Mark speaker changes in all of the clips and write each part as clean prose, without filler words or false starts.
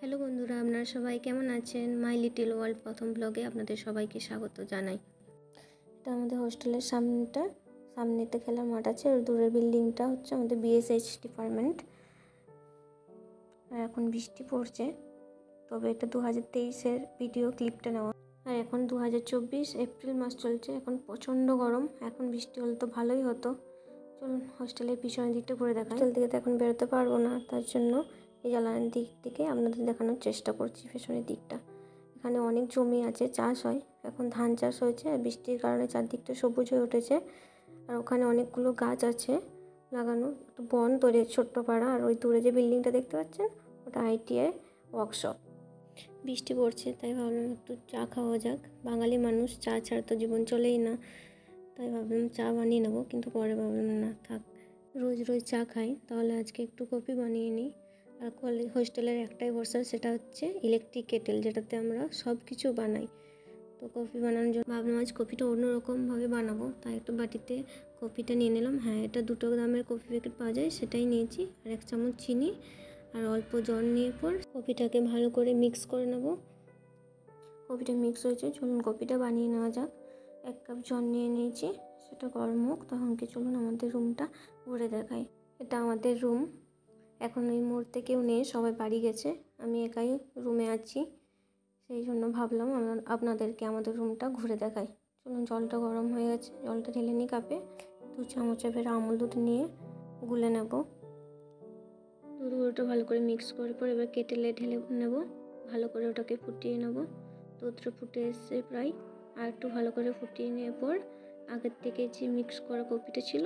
Speaker 1: Hello বন্ধুরা, আপনারা সবাই কেমন আছেন? মাই লিটল ওয়ার্ল্ড প্রথম ব্লগে আপনাদের সবাইকে স্বাগত জানাই। এটা আমাদের হোস্টেলের সামনেতে খেলার মাঠ আছে, আর দূরের বিল্ডিংটা হচ্ছে আমাদের বিএসএইচ ডিপার্টমেন্ট। আর এখন বৃষ্টি পড়ছে, তবে এটা 2023-এর ভিডিও ক্লিপটা নেওয়া। আর এখন 2024 এপ্রিল মাস চলছে, এখন প্রচণ্ড গরম। এখন বৃষ্টি হলে তো ভালোই হতো। চলুন হোস্টেলের পিছনের দিকটা ঘুরে দেখাই। হোস্টেল থেকে তো এখন বেরোতে পারবো না, তার জন্য এই জ্বালানির দিক থেকে আপনাদের দেখানোর চেষ্টা করছি পেছনের দিকটা। এখানে অনেক জমি আছে, চাষ হয়, এখন ধান চাষ হয়েছে। আর বৃষ্টির কারণে চারদিকটা সবুজ হয়ে উঠেছে। আর ওখানে অনেকগুলো গাছ আছে লাগানো, একটু বন তৈরি, ছোট্ট পাড়া। আর ওই দূরে যে বিল্ডিংটা দেখতে পাচ্ছেন, ওটা আইটিআই ওয়ার্কশপ। বৃষ্টি পড়ছে, তাই ভাবলাম একটু চা খাওয়া যাক। বাঙালি মানুষ, চা ছাড়া তো জীবন চলেই না, তাই ভাবলাম চা বানিয়ে নেবো। কিন্তু পরে ভাবলাম না, থাক, রোজ রোজ চা খাই, তাহলে আজকে একটু কফি বানিয়ে নিই। আর হোস্টেলের একটাই ভরসা, সেটা হচ্ছে ইলেকট্রিক কেটেল, যেটাতে আমরা সব কিছু বানাই। তো কফি বানানোর জন্য ভাবলাম আজ কফিটা অন্যরকমভাবে বানাবো, তাই একটু বাটিতে কফিটা নিয়ে নিলাম। হ্যাঁ, এটা 2 দামের কফি প্যাকেট পাওয়া যায়, সেটাই নিয়েছি। আর 1 চামচ চিনি আর অল্প জল নিয়ে পর কফিটাকে ভালো করে মিক্স করে নেব। কফিটা মিক্স হয়েছে, চলুন কফিটা বানিয়ে নেওয়া যাক। 1 কাপ জল নিয়ে নিয়েছি, সেটা গরম হোক। তখন কি চলুন আমাদের রুমটা ঘুরে দেখাই। এটা আমাদের রুম। এখন এই মুহূর্তে কেউ নেই, সবাই বাড়ি গেছে, আমি একাই রুমে আছি। সেই জন্য ভাবলাম আপনাদেরকে আমাদের রুমটা ঘুরে দেখাই। চলুন, জলটা গরম হয়ে গেছে, জলটা ঢেলে নিই কাপে। 2 চামচের আমুল দুধ নিয়ে গুলে নেব। দুধটা ভালো করে মিক্স করে পর এবার কেটেলে ঢেলে নেব। ভালো করে ওটাকে ফুটিয়ে নেব। দুধটা ফুটে এসছে প্রায়, আর একটু ভালো করে ফুটিয়ে নিয়ে পর আগের থেকে যে মিক্স করা কফিটা ছিল,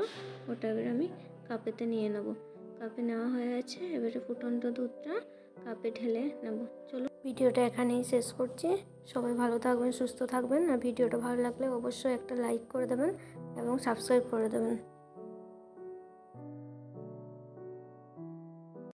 Speaker 1: ওটা এবার আমি কাপেতে নিয়ে নেব। কাপে নেওয়া হয়ে গেছে, এবারে ফুটন্ত দুধটা কাপে ঢেলে নেব। চলো, ভিডিওটা এখানেই শেষ করছি। সবাই ভালো থাকবেন, সুস্থ থাকবেন। আর ভিডিওটা ভালো লাগলে অবশ্যই একটা লাইক করে দেবেন এবং সাবস্ক্রাইব করে দেবেন।